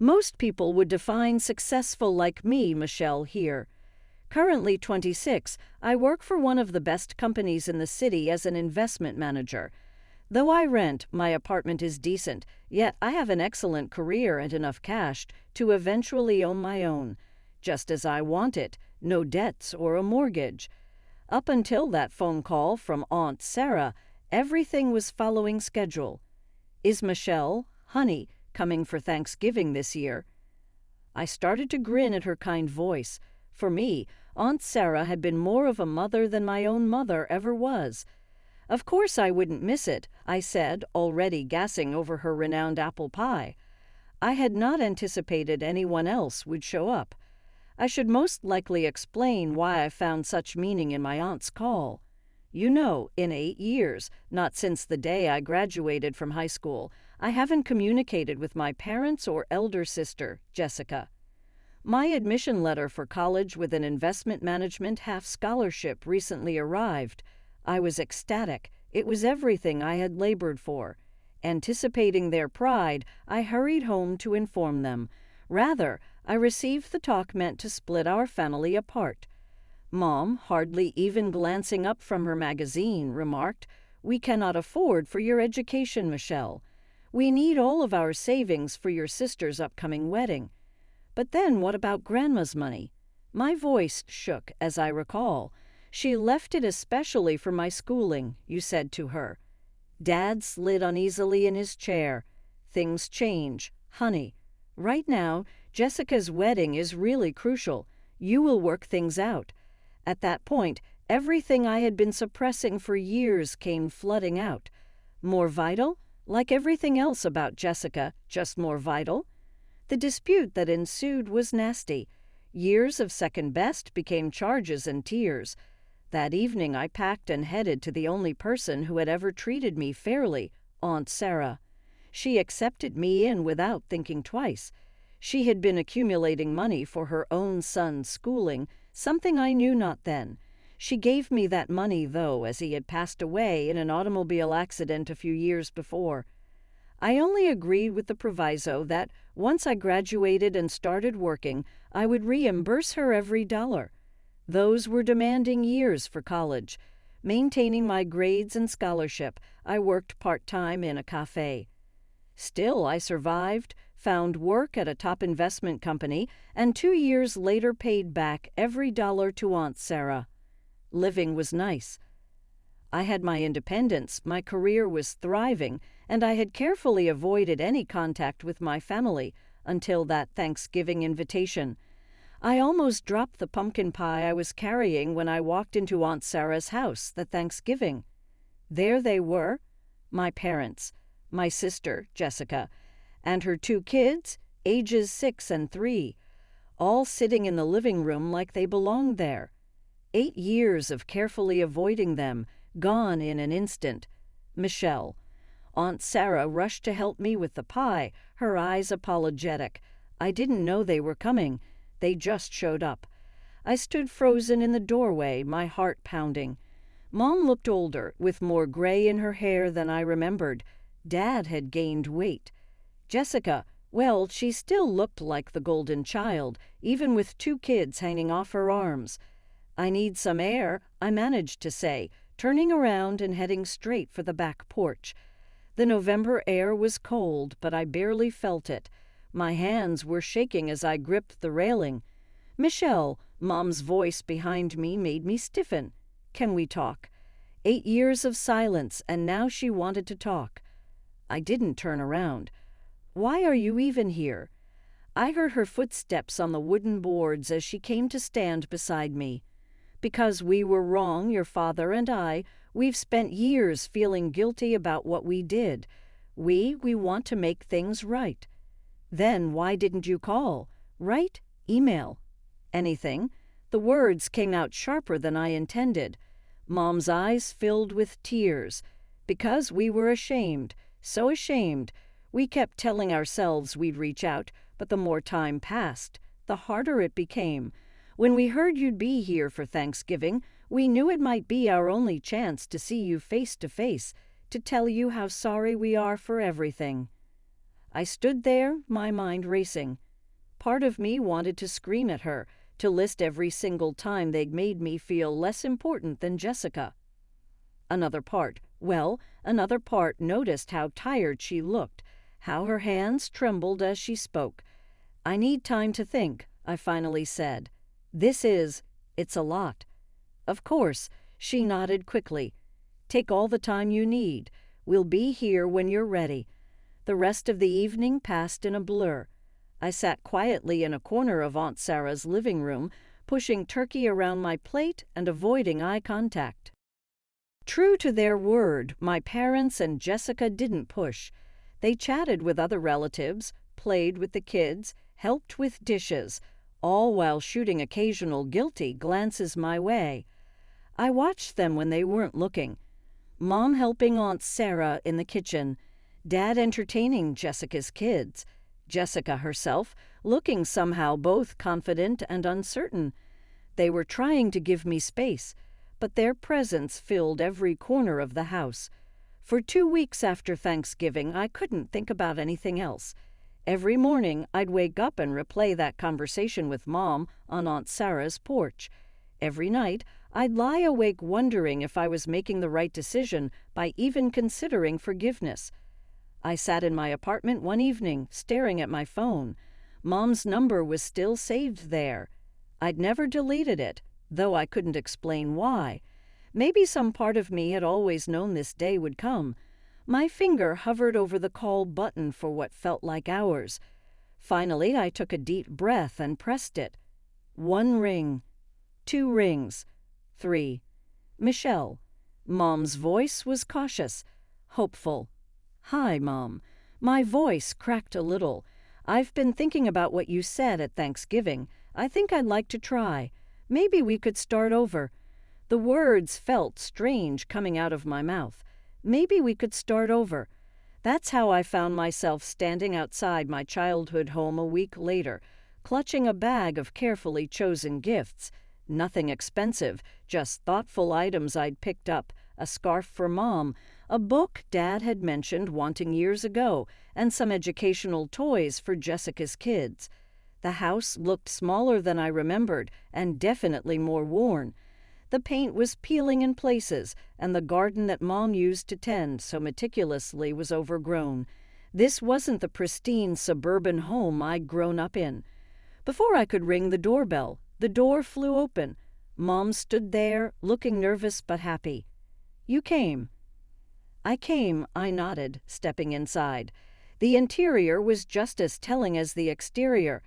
Most people would define successful like me, Michelle here. Currently 26, I work for one of the best companies in the city as an investment manager. Though I rent, my apartment is decent, yet I have an excellent career and enough cash to eventually own my own, just as I want it, no debts or a mortgage. Up until that phone call from Aunt Sarah, everything was following schedule. Is Michelle, honey, coming for Thanksgiving this year? I started to grin at her kind voice. For me, Aunt Sarah had been more of a mother than my own mother ever was. Of course I wouldn't miss it, I said, already gassing over her renowned apple pie. I had not anticipated anyone else would show up. I should most likely explain why I found such meaning in my aunt's call. You know, in 8 years, not since the day I graduated from high school, I haven't communicated with my parents or elder sister, Jessica. My admission letter for college with an investment management half-scholarship recently arrived. I was ecstatic. It was everything I had labored for. Anticipating their pride, I hurried home to inform them. Rather, I received the talk meant to split our family apart. Mom, hardly even glancing up from her magazine, remarked, "We cannot afford for your education, Michelle. We need all of our savings for your sister's upcoming wedding." But then what about Grandma's money? My voice shook as I recall. "She left it especially for my schooling," you said to her. Dad slid uneasily in his chair. "Things change, honey. Right now, Jessica's wedding is really crucial. You will work things out." At that point, everything I had been suppressing for years came flooding out. More vital? Like everything else about Jessica, just more vital? The dispute that ensued was nasty. Years of second best became charges and tears. That evening I packed and headed to the only person who had ever treated me fairly, Aunt Sarah. She accepted me in without thinking twice. She had been accumulating money for her own son's schooling, something I knew not then. She gave me that money, though, as he had passed away in an automobile accident a few years before. I only agreed with the proviso that, once I graduated and started working, I would reimburse her every dollar. Those were demanding years for college. Maintaining my grades and scholarship, I worked part-time in a cafe. Still, I survived, found work at a top investment company, and 2 years later paid back every dollar to Aunt Sarah. Living was nice. I had my independence, my career was thriving, and I had carefully avoided any contact with my family until that Thanksgiving invitation. I almost dropped the pumpkin pie I was carrying when I walked into Aunt Sarah's house that Thanksgiving. There they were, my parents, my sister, Jessica, and her 2 kids, ages 6 and 3, all sitting in the living room like they belonged there. 8 years of carefully avoiding them, gone in an instant. Michelle. Aunt Sarah rushed to help me with the pie, her eyes apologetic. I didn't know they were coming. They just showed up. I stood frozen in the doorway, my heart pounding. Mom looked older, with more gray in her hair than I remembered. Dad had gained weight. Jessica, well, she still looked like the golden child, even with 2 kids hanging off her arms. "I need some air," I managed to say, turning around and heading straight for the back porch. The November air was cold, but I barely felt it. My hands were shaking as I gripped the railing. "Michelle," Mom's voice behind me made me stiffen. "Can we talk?" 8 years of silence, and now she wanted to talk. I didn't turn around. "Why are you even here?" I heard her footsteps on the wooden boards as she came to stand beside me. "Because we were wrong, your father and I. We've spent years feeling guilty about what we did. We want to make things right." "Then why didn't you call? Write? Email? Anything?" The words came out sharper than I intended. Mom's eyes filled with tears. "Because we were ashamed. So ashamed. We kept telling ourselves we'd reach out, but the more time passed, the harder it became. When we heard you'd be here for Thanksgiving, we knew it might be our only chance to see you face to face, to tell you how sorry we are for everything." I stood there, my mind racing. Part of me wanted to scream at her, to list every single time they'd made me feel less important than Jessica. Another part noticed how tired she looked, how her hands trembled as she spoke. I need time to think, I finally said. It's a lot. Of course, she nodded quickly. Take all the time you need. We'll be here when you're ready. The rest of the evening passed in a blur. I sat quietly in a corner of Aunt Sarah's living room, pushing turkey around my plate and avoiding eye contact. True to their word, my parents and Jessica didn't push. They chatted with other relatives, played with the kids, helped with dishes, all while shooting occasional guilty glances my way. I watched them when they weren't looking. Mom helping Aunt Sarah in the kitchen, Dad entertaining Jessica's kids, Jessica herself looking somehow both confident and uncertain. They were trying to give me space, but their presence filled every corner of the house. For 2 weeks after Thanksgiving, I couldn't think about anything else. Every morning, I'd wake up and replay that conversation with Mom on Aunt Sarah's porch. Every night, I'd lie awake wondering if I was making the right decision by even considering forgiveness. I sat in my apartment one evening, staring at my phone. Mom's number was still saved there. I'd never deleted it, though I couldn't explain why. Maybe some part of me had always known this day would come. My finger hovered over the call button for what felt like hours. Finally, I took a deep breath and pressed it. 1 ring. 2 rings. 3. Michelle. Mom's voice was cautious, hopeful. Hi, Mom. My voice cracked a little. I've been thinking about what you said at Thanksgiving. I think I'd like to try. Maybe we could start over. The words felt strange coming out of my mouth. Maybe we could start over. That's how I found myself standing outside my childhood home a week later, clutching a bag of carefully chosen gifts. Nothing expensive, just thoughtful items I'd picked up, a scarf for Mom, a book Dad had mentioned wanting years ago, and some educational toys for Jessica's kids. The house looked smaller than I remembered, and definitely more worn. The paint was peeling in places, and the garden that Mom used to tend so meticulously was overgrown. This wasn't the pristine suburban home I'd grown up in. Before I could ring the doorbell, the door flew open. Mom stood there, looking nervous but happy. You came. I came, I nodded, stepping inside. The interior was just as telling as the exterior.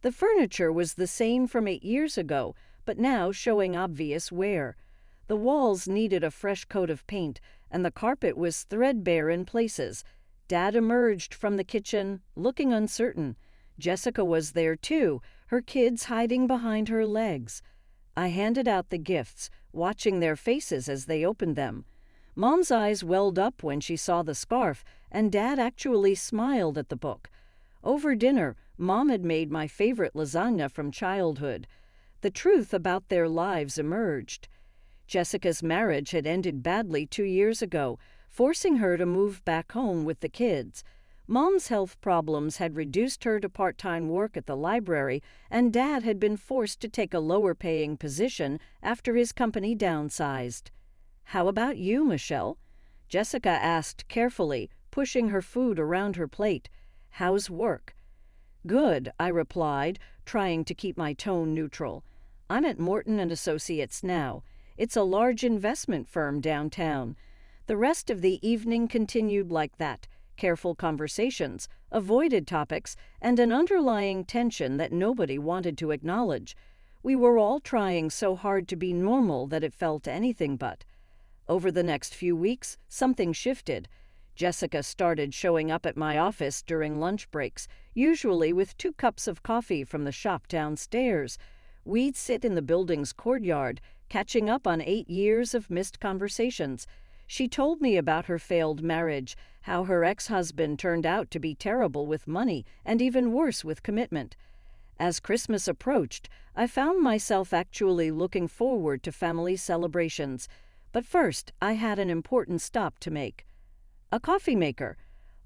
The furniture was the same from 8 years ago, but now showing obvious wear. The walls needed a fresh coat of paint, and the carpet was threadbare in places. Dad emerged from the kitchen, looking uncertain. Jessica was there too, her kids hiding behind her legs. I handed out the gifts, watching their faces as they opened them. Mom's eyes welled up when she saw the scarf, and Dad actually smiled at the book. Over dinner, Mom had made my favorite lasagna from childhood. The truth about their lives emerged. Jessica's marriage had ended badly 2 years ago, forcing her to move back home with the kids. Mom's health problems had reduced her to part-time work at the library, and Dad had been forced to take a lower-paying position after his company downsized. How about you, Michelle? Jessica asked carefully, pushing her food around her plate. How's work? Good, I replied, trying to keep my tone neutral. I'm at Morton & Associates now. It's a large investment firm downtown. The rest of the evening continued like that. Careful conversations, avoided topics, and an underlying tension that nobody wanted to acknowledge. We were all trying so hard to be normal that it felt anything but. Over the next few weeks, something shifted. Jessica started showing up at my office during lunch breaks, usually with 2 cups of coffee from the shop downstairs. We'd sit in the building's courtyard, catching up on 8 years of missed conversations. She told me about her failed marriage, how her ex-husband turned out to be terrible with money and even worse with commitment. As Christmas approached, I found myself actually looking forward to family celebrations. But first, I had an important stop to make. A coffee maker.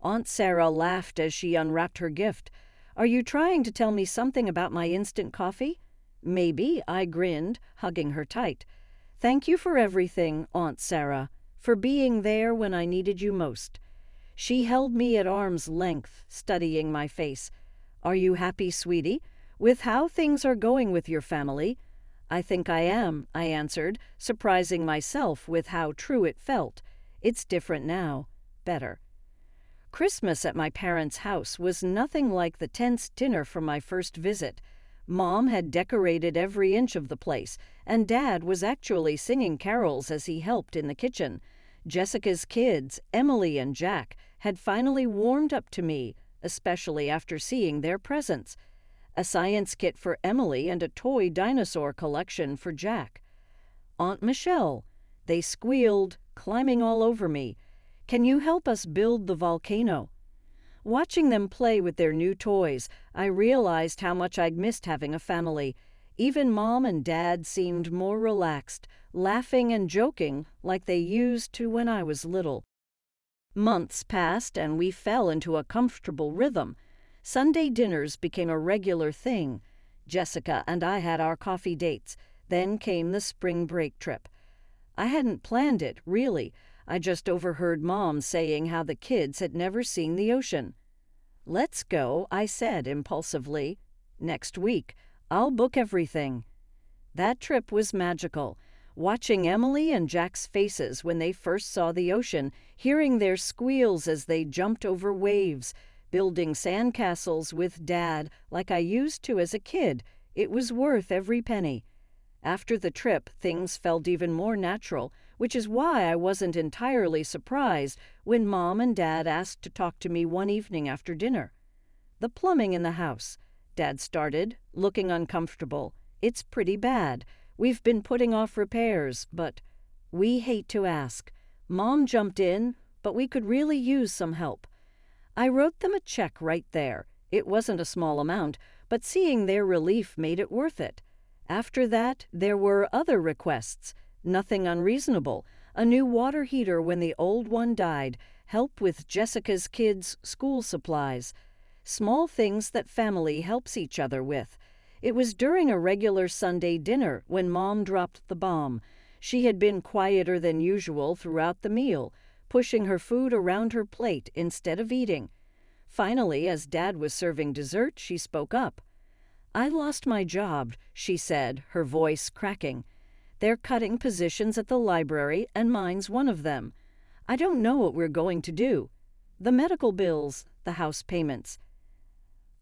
Aunt Sarah laughed as she unwrapped her gift. "Are you trying to tell me something about my instant coffee?" "Maybe," I grinned, hugging her tight. "Thank you for everything, Aunt Sarah, for being there when I needed you most." She held me at arm's length, studying my face. "Are you happy, sweetie, with how things are going with your family?" "I think I am," I answered, surprising myself with how true it felt. "It's different now. Better." Christmas at my parents' house was nothing like the tense dinner from my first visit. Mom had decorated every inch of the place, and Dad was actually singing carols as he helped in the kitchen. Jessica's kids, Emily and Jack, had finally warmed up to me, especially after seeing their presents. A science kit for Emily and a toy dinosaur collection for Jack. "Aunt Michelle," they squealed, climbing all over me, "can you help us build the volcano?" Watching them play with their new toys, I realized how much I'd missed having a family. Even Mom and Dad seemed more relaxed, laughing and joking like they used to when I was little. Months passed and we fell into a comfortable rhythm. Sunday dinners became a regular thing. Jessica and I had our coffee dates. Then came the spring break trip. I hadn't planned it, really. I just overheard Mom saying how the kids had never seen the ocean. "Let's go," I said impulsively. "Next week. I'll book everything." That trip was magical. Watching Emily and Jack's faces when they first saw the ocean, hearing their squeals as they jumped over waves, building sandcastles with Dad like I used to as a kid, it was worth every penny. After the trip, things felt even more natural, which is why I wasn't entirely surprised when Mom and Dad asked to talk to me one evening after dinner. "The plumbing in the house," Dad started, looking uncomfortable. "It's pretty bad. We've been putting off repairs, but we hate to ask." Mom jumped in, "but we could really use some help." I wrote them a check right there. It wasn't a small amount, but seeing their relief made it worth it. After that, there were other requests. Nothing unreasonable. A new water heater when the old one died, help with Jessica's kids' school supplies. Small things that family helps each other with. It was during a regular Sunday dinner when Mom dropped the bomb. She had been quieter than usual throughout the meal, pushing her food around her plate instead of eating. Finally, as Dad was serving dessert, she spoke up. "I lost my job," she said, her voice cracking. "They're cutting positions at the library, and mine's one of them. I don't know what we're going to do. The medical bills, the house payments."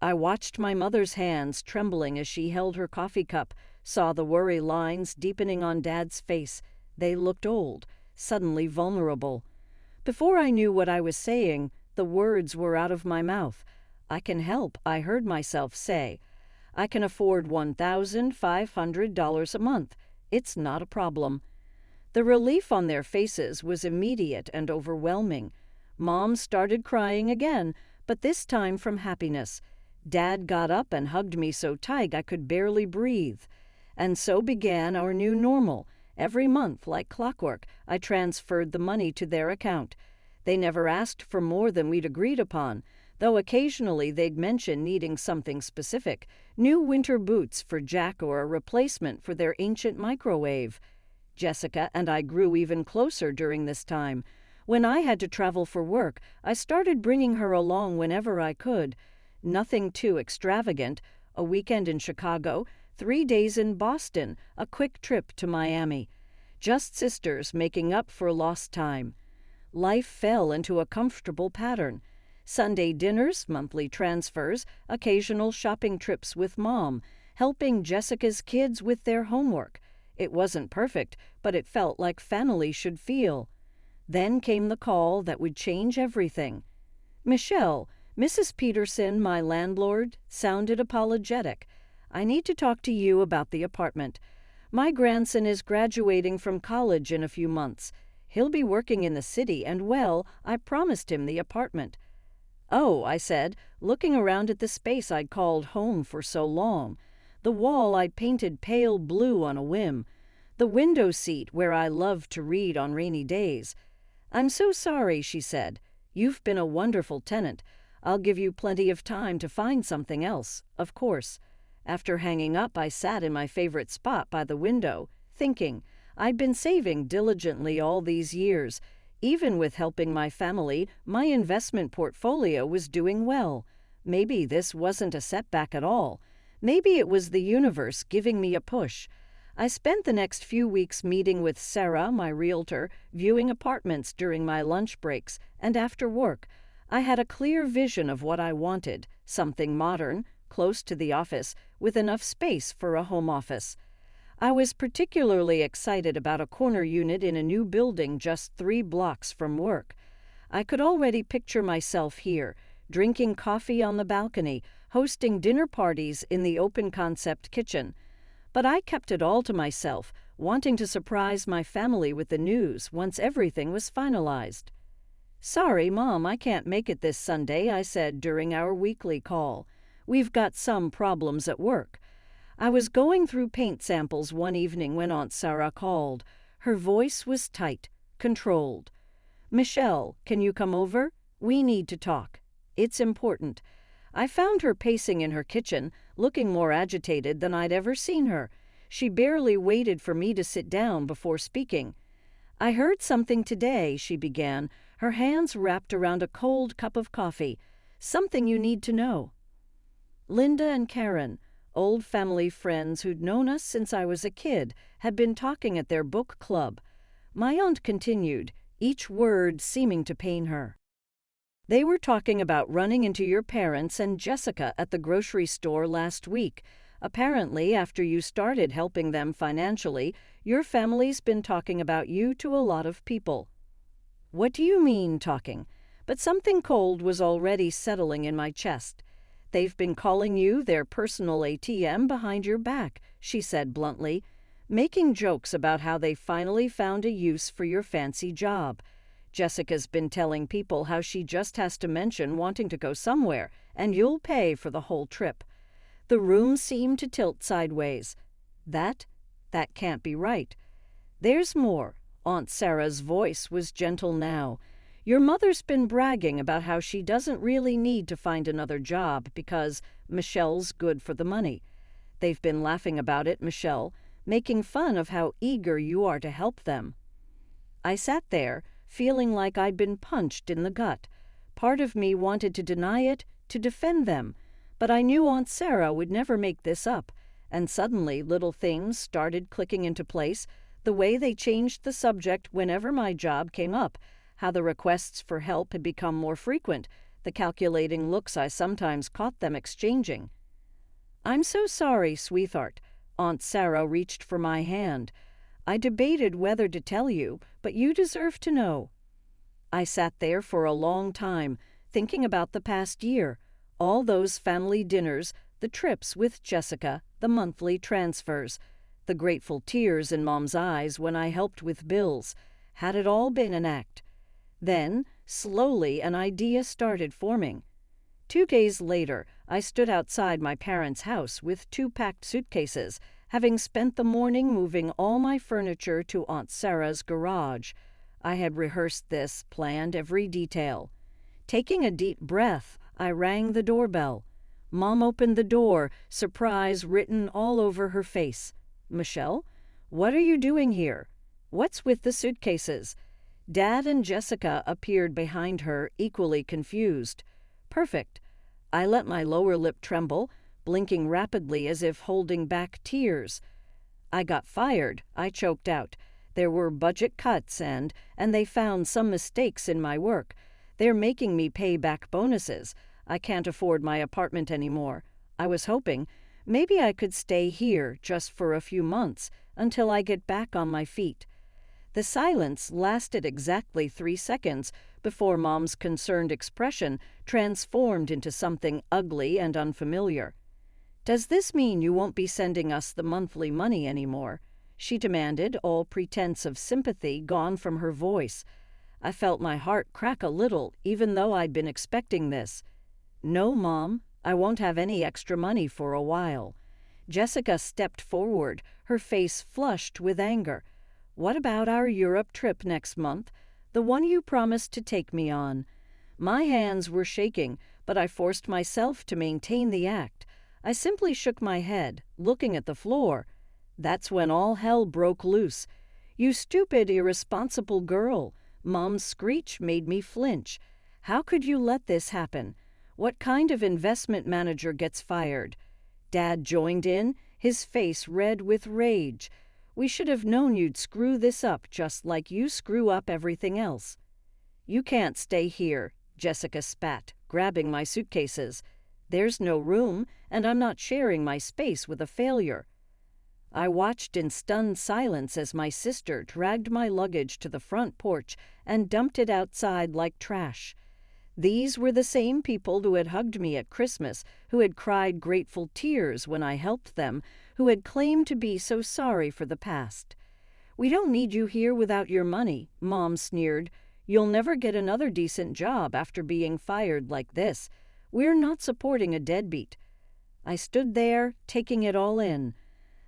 I watched my mother's hands trembling as she held her coffee cup, saw the worry lines deepening on Dad's face. They looked old, suddenly vulnerable. Before I knew what I was saying, the words were out of my mouth. "I can help," I heard myself say. "I can afford $1,500 a month. It's not a problem." The relief on their faces was immediate and overwhelming. Mom started crying again, but this time from happiness. Dad got up and hugged me so tight I could barely breathe. And so began our new normal. Every month, like clockwork, I transferred the money to their account. They never asked for more than we'd agreed upon, though occasionally they'd mention needing something specific, new winter boots for Jack or a replacement for their ancient microwave. Jessica and I grew even closer during this time. When I had to travel for work, I started bringing her along whenever I could. Nothing too extravagant. A weekend in Chicago, 3 days in Boston, a quick trip to Miami. Just sisters making up for lost time. Life fell into a comfortable pattern. Sunday dinners, monthly transfers, occasional shopping trips with Mom, helping Jessica's kids with their homework. It wasn't perfect, but it felt like family should feel. Then came the call that would change everything. "Michelle, Mrs. Peterson, my landlord," sounded apologetic. "I need to talk to you about the apartment. My grandson is graduating from college in a few months. He'll be working in the city, and well, I promised him the apartment." "Oh," I said, looking around at the space I'd called home for so long. The wall I'd painted pale blue on a whim. The window seat where I loved to read on rainy days. "I'm so sorry," she said. You've been a wonderful tenant. I'll give you plenty of time to find something else, of course. After hanging up, I sat in my favorite spot by the window, thinking. I'd been saving diligently all these years. Even with helping my family, my investment portfolio was doing well. Maybe this wasn't a setback at all. Maybe it was the universe giving me a push. I spent the next few weeks meeting with Sarah, my realtor, viewing apartments during my lunch breaks and after work. I had a clear vision of what I wanted, something modern, close to the office, with enough space for a home office. I was particularly excited about a corner unit in a new building just 3 blocks from work. I could already picture myself here, drinking coffee on the balcony, hosting dinner parties in the open-concept kitchen. But I kept it all to myself, wanting to surprise my family with the news once everything was finalized. "Sorry, Mom, I can't make it this Sunday," I said during our weekly call. "We've got some problems at work." I was going through paint samples one evening when Aunt Sarah called. Her voice was tight, controlled. "Michelle, can you come over? We need to talk. It's important." I found her pacing in her kitchen, looking more agitated than I'd ever seen her. She barely waited for me to sit down before speaking. "I heard something today," she began, her hands wrapped around a cold cup of coffee. "Something you need to know." Linda and Karen, old family friends who'd known us since I was a kid, had been talking at their book club. My aunt continued, each word seeming to pain her. "They were talking about running into your parents and Jessica at the grocery store last week. Apparently, after you started helping them financially, your family's been talking about you to a lot of people." "What do you mean, talking?" But something cold was already settling in my chest. "They've been calling you their personal ATM behind your back," she said bluntly, making jokes about how they finally found a use for your fancy job. "Jessica's been telling people how she just has to mention wanting to go somewhere, and you'll pay for the whole trip." The room seemed to tilt sideways. That can't be right. "There's more." Aunt Sarah's voice was gentle now. "Your mother's been bragging about how she doesn't really need to find another job because Michelle's good for the money. They've been laughing about it, Michelle, making fun of how eager you are to help them." I sat there, feeling like I'd been punched in the gut. Part of me wanted to deny it, to defend them, but I knew Aunt Sarah would never make this up, and suddenly little things started clicking into place, the way they changed the subject whenever my job came up, how the requests for help had become more frequent, the calculating looks I sometimes caught them exchanging. "I'm so sorry, sweetheart." Aunt Sarah reached for my hand. "I debated whether to tell you, but you deserve to know." I sat there for a long time, thinking about the past year, all those family dinners, the trips with Jessica, the monthly transfers, the grateful tears in Mom's eyes when I helped with bills. Had it all been an act? Then, slowly, an idea started forming. 2 days later, I stood outside my parents' house with 2 packed suitcases, having spent the morning moving all my furniture to Aunt Sarah's garage. I had rehearsed this, planned every detail. Taking a deep breath, I rang the doorbell. Mom opened the door, surprise written all over her face. "Michelle, what are you doing here? What's with the suitcases?" Dad and Jessica appeared behind her, equally confused. "Perfect." I let my lower lip tremble, blinking rapidly as if holding back tears. "I got fired," I choked out. "There were budget cuts and they found some mistakes in my work. They're making me pay back bonuses. I can't afford my apartment anymore. I was hoping maybe I could stay here just for a few months until I get back on my feet." The silence lasted exactly 3 seconds before Mom's concerned expression transformed into something ugly and unfamiliar. "Does this mean you won't be sending us the monthly money anymore?" she demanded, all pretense of sympathy gone from her voice. I felt my heart crack a little, even though I'd been expecting this. "No, Mom, I won't have any extra money for a while." Jessica stepped forward, her face flushed with anger. "What about our Europe trip next month? The one you promised to take me on?" My hands were shaking, but I forced myself to maintain the act. I simply shook my head, looking at the floor. That's when all hell broke loose. "You stupid, irresponsible girl." Mom's screech made me flinch. "How could you let this happen? What kind of investment manager gets fired?" Dad joined in, his face red with rage. "We should have known you'd screw this up just like you screw up everything else." "You can't stay here," Jessica spat, grabbing my suitcases. "There's no room, and I'm not sharing my space with a failure." I watched in stunned silence as my sister dragged my luggage to the front porch and dumped it outside like trash. These were the same people who had hugged me at Christmas, who had cried grateful tears when I helped them, who had claimed to be so sorry for the past. "We don't need you here without your money," Mom sneered. "You'll never get another decent job after being fired like this. We're not supporting a deadbeat." I stood there, taking it all in.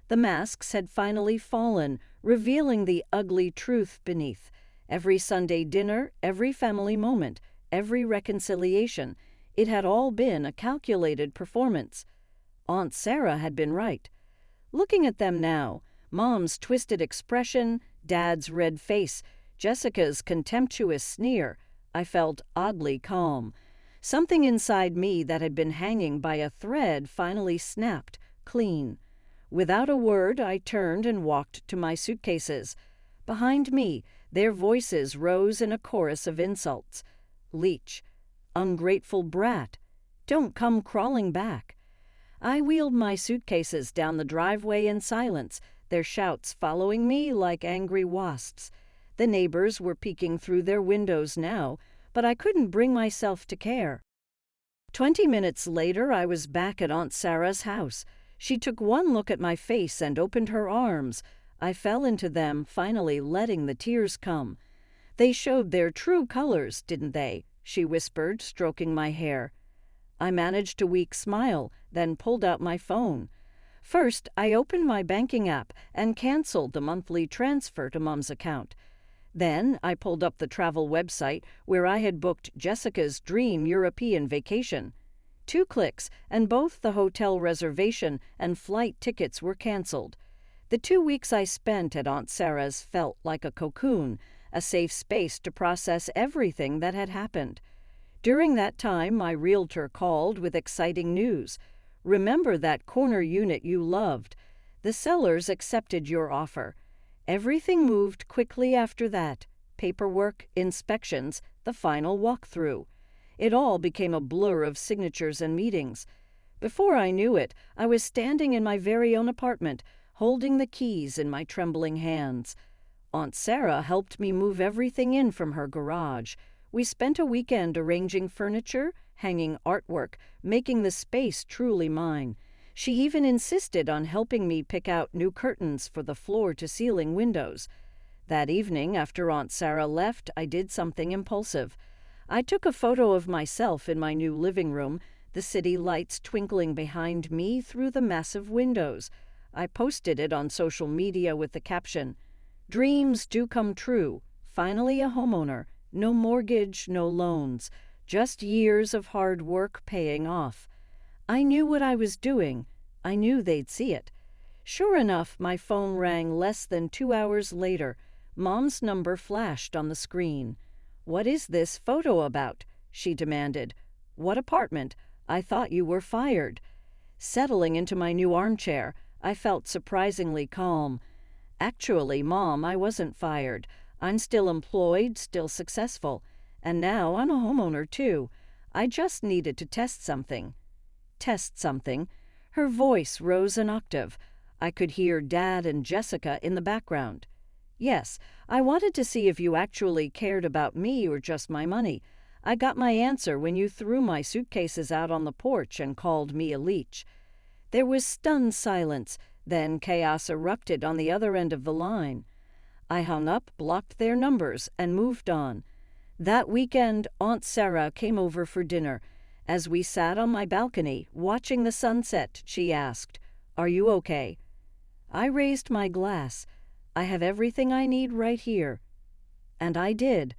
The masks had finally fallen, revealing the ugly truth beneath. Every Sunday dinner, every family moment, every reconciliation, it had all been a calculated performance. Aunt Sarah had been right. Looking at them now, Mom's twisted expression, Dad's red face, Jessica's contemptuous sneer, I felt oddly calm. Something inside me that had been hanging by a thread finally snapped, clean. Without a word, I turned and walked to my suitcases. Behind me, their voices rose in a chorus of insults. "Leech," "ungrateful brat," "don't come crawling back." I wheeled my suitcases down the driveway in silence, their shouts following me like angry wasps. The neighbors were peeking through their windows now, but I couldn't bring myself to care. 20 minutes later, I was back at Aunt Sarah's house. She took one look at my face and opened her arms. I fell into them, finally letting the tears come. "They showed their true colors, didn't they?" she whispered, stroking my hair. I managed a weak smile, then pulled out my phone. First, I opened my banking app and canceled the monthly transfer to Mom's account. Then I pulled up the travel website where I had booked Jessica's dream European vacation. 2 clicks, and both the hotel reservation and flight tickets were canceled. The 2 weeks I spent at Aunt Sarah's felt like a cocoon, a safe space to process everything that had happened. During that time, my realtor called with exciting news. "Remember that corner unit you loved? The sellers accepted your offer." Everything moved quickly after that. Paperwork, inspections, the final walkthrough. It all became a blur of signatures and meetings. Before I knew it, I was standing in my very own apartment, holding the keys in my trembling hands. Aunt Sarah helped me move everything in from her garage. We spent a weekend arranging furniture, hanging artwork, making the space truly mine. She even insisted on helping me pick out new curtains for the floor-to-ceiling windows. That evening, after Aunt Sarah left, I did something impulsive. I took a photo of myself in my new living room, the city lights twinkling behind me through the massive windows. I posted it on social media with the caption, "Dreams do come true. Finally a homeowner. No mortgage, no loans. Just years of hard work paying off." I knew what I was doing. I knew they'd see it. Sure enough, my phone rang less than 2 hours later. Mom's number flashed on the screen. "What is this photo about?" she demanded. "What apartment? I thought you were fired." Settling into my new armchair, I felt surprisingly calm. "Actually, Mom, I wasn't fired. I'm still employed, still successful. And now I'm a homeowner, too. I just needed to test something." Test something? Her voice rose an octave. I could hear Dad and Jessica in the background. "Yes, I wanted to see if you actually cared about me or just my money. I got my answer when you threw my suitcases out on the porch and called me a leech." There was stunned silence, then chaos erupted on the other end of the line. I hung up, blocked their numbers, and moved on. That weekend, Aunt Sarah came over for dinner. As we sat on my balcony, watching the sunset, she asked, "Are you okay?" I raised my glass. "I have everything I need right here." And I did.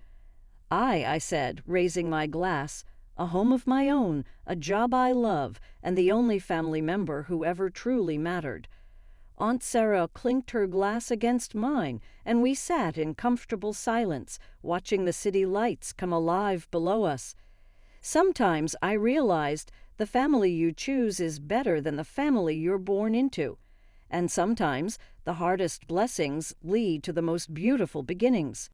I said, raising my glass. A home of my own, a job I love, and the only family member who ever truly mattered. Aunt Sarah clinked her glass against mine, and we sat in comfortable silence, watching the city lights come alive below us. Sometimes I realized the family you choose is better than the family you're born into. And sometimes the hardest blessings lead to the most beautiful beginnings.